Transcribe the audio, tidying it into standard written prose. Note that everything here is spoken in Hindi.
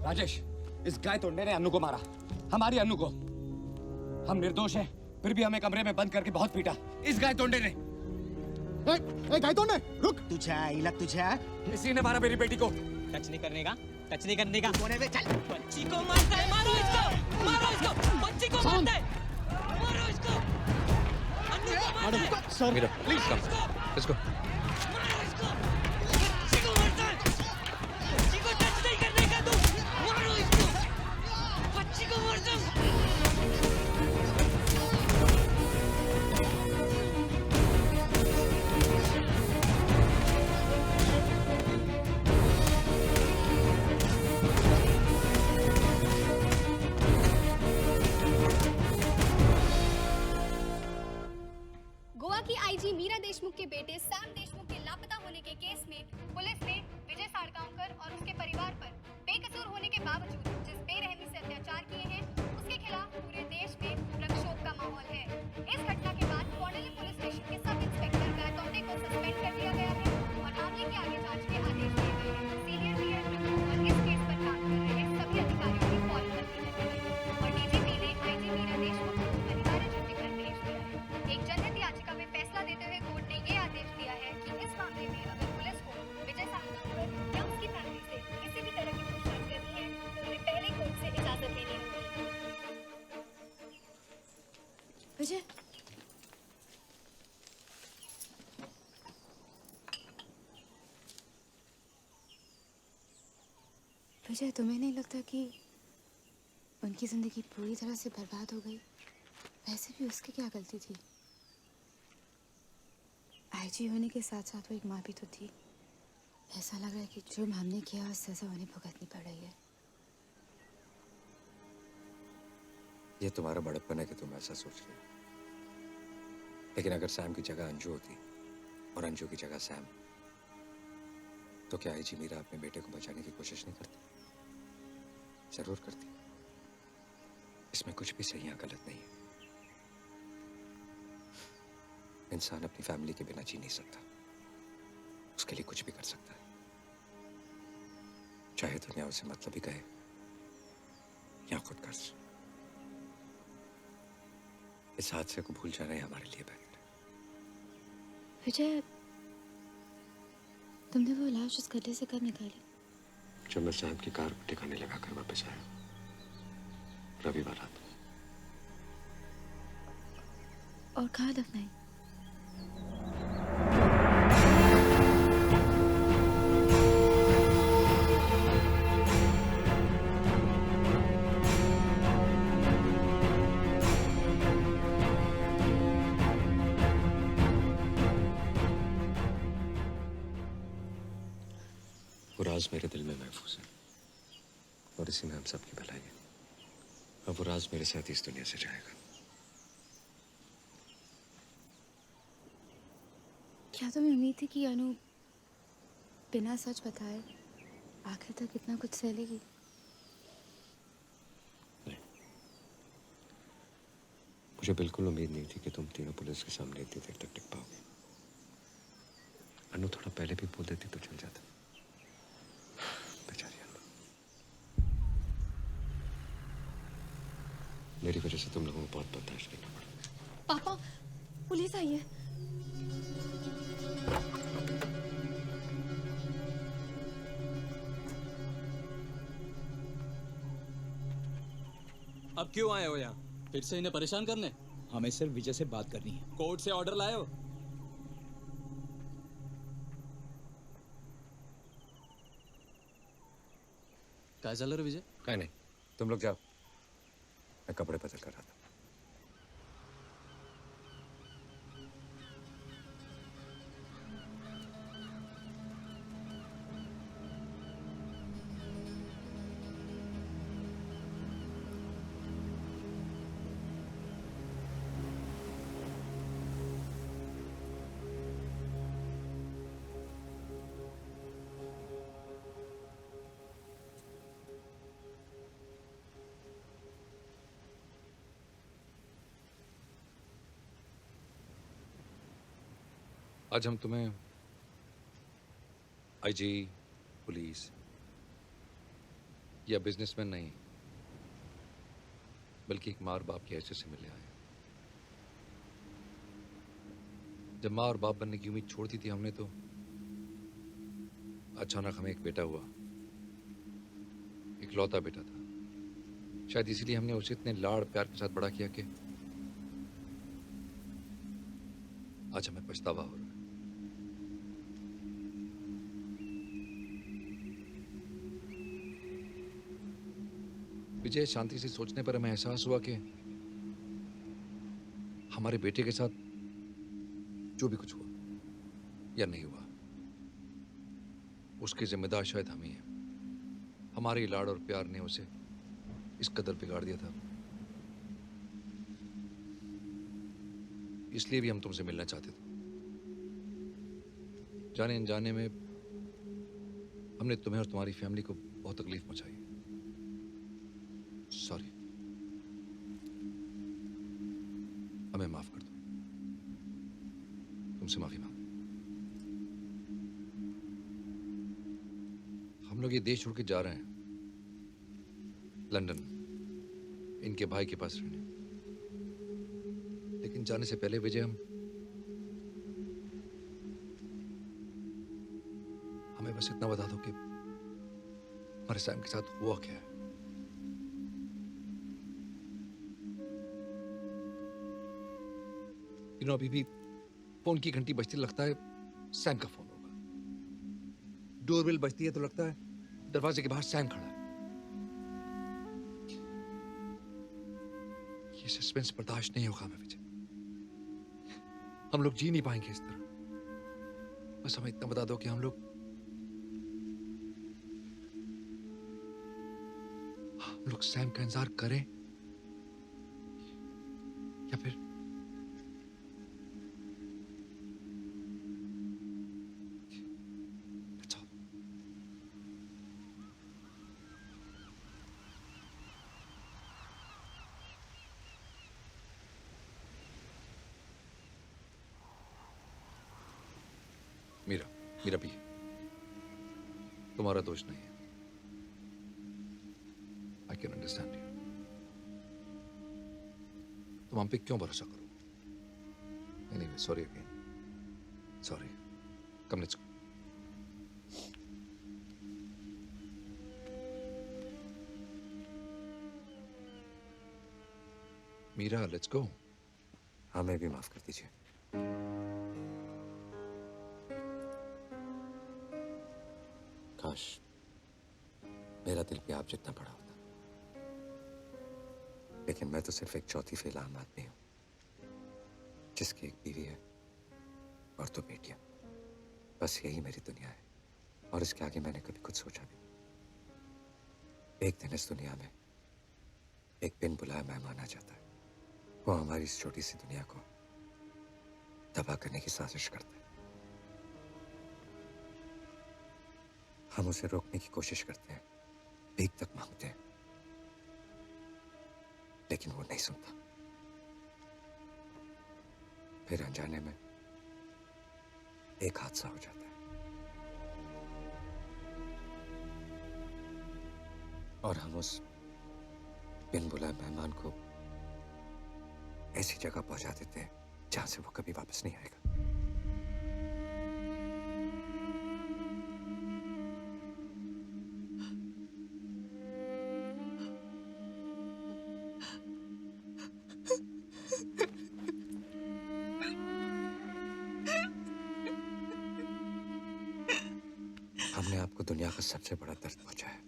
राजेश, इस गाय तोड़ने ने अन्नू को मारा, हमारी अन्नू को। हम निर्दोष हैं, फिर भी हमें कमरे में बंद करके बहुत पीटा इस गाय तोड़ने ने। गाय तोड़ने, रुक। तुझा इसी ने मारा मेरी बेटी को। टच नहीं करने का, टच नहीं करने का। कोने में चल। बच्ची को मारता है, मारो इसको, मारो इसको, बच्ची को मारता है, मारो इसको। अन्नू को मारता है। Sir, Meera, please come, let's go. मारो इसको, बच्ची को मारता है, बच्ची को टच नहीं करने का तू, मारो इसको, बच्ची को मारता है। गोवा की आईजी मीरा देशमुख के बेटे सैम देशमुख के लापता होने के केस में पुलिस ने विजय साड़गांवकर और उसके परिवार पर बेकसूर होने के बावजूद जिस बेरहमी से अत्याचार किए हैं उसके खिलाफ पूरे देश में प्रक्षोभ का माहौल है। इस घटना के बाद कोंडली पुलिस स्टेशन के सब इंस्पेक्टर गायतोंडे को सस्पेंड कर दिया गया है और मामले की आगे जांच के आदेश दिए गए हैं। सीनियर डीएसपी और इस केस पर काम कर रहे सभी अधिकारियों की कॉल कर दी है और डीजीपी ने आईजी मीरा देशमुख को अनिवार्य छुट्टी पर भेज दिया है। एक जनहित याचिका में फैसला देते हुए कोर्ट ने ये आदेश दिया है कि इस मामले में अगर पुलिस को विजय साड़गांवकर या उसकी फैमिली से किसी भी तरह की पूछताछ करनी है तो उन्हें पहले कोर्ट से इजाजत लेनी होगी। विजय, विजय, तुम्हें नहीं लगता कि उनकी जिंदगी पूरी तरह से बर्बाद हो गई? वैसे भी उसकी क्या गलती थी? आईजी होने के साथ साथ वो एक माँ भी तो थी। ऐसा लग रहा है कि जुर्म हमने किया और सजा उन्हें भुगतनी पड़ रही है। ये तुम्हारा बड़प्पन है कि तुम ऐसा सोच रही हो, लेकिन अगर सैम की जगह अंजू होती और अंजू की जगह सैम, तो क्या आईजी मीरा अपने बेटे को बचाने की कोशिश नहीं करती? जरूर करती। इसमें कुछ भी सही या गलत नहीं है। इंसान अपनी फैमिली के बिना जी नहीं सकता, उसके लिए कुछ भी कर सकता है, चाहे दुनिया उसे मतलब ही कहे या खुद कर्ज। इस हादसे को भूल जाना ही हमारे लिए बेहतर है। विजय, तुमने वो लाश उस गड्ढे से कब निकाली? जब मैं सैम की कार को ठिकाने लगाकर वापस आया रविवार रात को। और कहाँ दफनाई? वो राज मेरे दिल में महफूज है और इसी में हम सबकी भलाई है। अब वो राज मेरे साथ इस दुनिया से जाएगा। क्या तुम्हें उम्मीद थी कि अनु बिना सच बताए आखिर तक इतना कुछ सह लेगी? नहीं, मुझे बिल्कुल उम्मीद नहीं थी कि तुम तीनों पुलिस के सामने इतनी देर तक टिक पाओगे। अनु थोड़ा पहले भी बोल देती तो चल जाता। बेचारी अनु, मेरी वजह से तुम लोगों को बहुत बर्दाश्त करना पड़ा। पापा, पुलिस आई है। अब क्यों आए हो यहाँ? फिर से इन्हें परेशान करने? हमें सिर्फ विजय से बात करनी है। कोर्ट से ऑर्डर लाए हो? क्या चल रहा है विजय? क्या नहीं, तुम लोग जाओ, मैं कपड़े बदल कर रहा था। आज हम तुम्हें आईजी, पुलिस या बिजनेसमैन नहीं, बल्कि एक माँ और बाप की हैसियत से मिलने आए। जब माँ और बाप बनने की उम्मीद छोड़ दी थी हमने, तो अचानक हमें एक बेटा हुआ, एक लौता बेटा था। शायद इसीलिए हमने उसे इतने लाड़ प्यार के साथ बड़ा किया कि आज हमें पछतावा हो रहा है। विजय, शांति से सोचने पर हमें एहसास हुआ कि हमारे बेटे के साथ जो भी कुछ हुआ या नहीं हुआ, उसकी जिम्मेदार शायद हम ही हैं। हमारे लाड़ और प्यार ने उसे इस कदर बिगाड़ दिया था। इसलिए भी हम तुमसे मिलना चाहते थे। जाने अनजाने में हमने तुम्हें और तुम्हारी फैमिली को बहुत तकलीफ पहुंचाई। सॉरी, हमें माफ कर दो। तुमसे माफी मांग। हम लोग ये देश छोड़ के जा रहे हैं लंदन, इनके भाई के पास रहने। लेकिन जाने से पहले विजय, हमें बस इतना बता दो कि हमारे सैम के साथ हुआ क्या है। अभी भी फोन की घंटी बजती, लगता है सैम का फोन होगा। डोरबेल बजती है तो लगता है दरवाजे के बाहर सैम खड़ा है। ये सस्पेंस बर्दाश्त नहीं होगा हमें विजय। हम लोग जी नहीं पाएंगे इस तरह। बस हमें इतना बता दो कि हम लोग सैम का इंतजार करें या फिर That's all. मीरा भी, तुम्हारा दोष नहीं है। I can understand you. तुम हम पे क्यों भरोसा करो? Anyway, sorry again. Sorry. Come, let's go. Meera, let's go. हमें भी माफ कर दीजिए। काश मेरा दिल भी आप जितना बड़ा होता, लेकिन मैं तो सिर्फ एक चौथी फेल आम आदमी हूं, जिसकी एक बीवी है और दो बेटियां। बस यही मेरी दुनिया है, और इसके आगे मैंने कभी कुछ सोचा नहीं। एक दिन इस दुनिया में एक बिन बुलाया मेहमान आ जाता है। वो हमारी इस छोटी सी दुनिया को तबाह करने की साजिश करता है। हम उसे रोकने की कोशिश करते हैं, भीख तक मांगते हैं, लेकिन वो नहीं सुनता। फिर अनजाने में एक हादसा हो जाता है, और हम उस बिन बुलाए मेहमान को ऐसी जगह पहुंचा देते हैं जहां से वो कभी वापस नहीं आएगा। हमने आपको दुनिया का सबसे बड़ा दर्द पहुंचाया,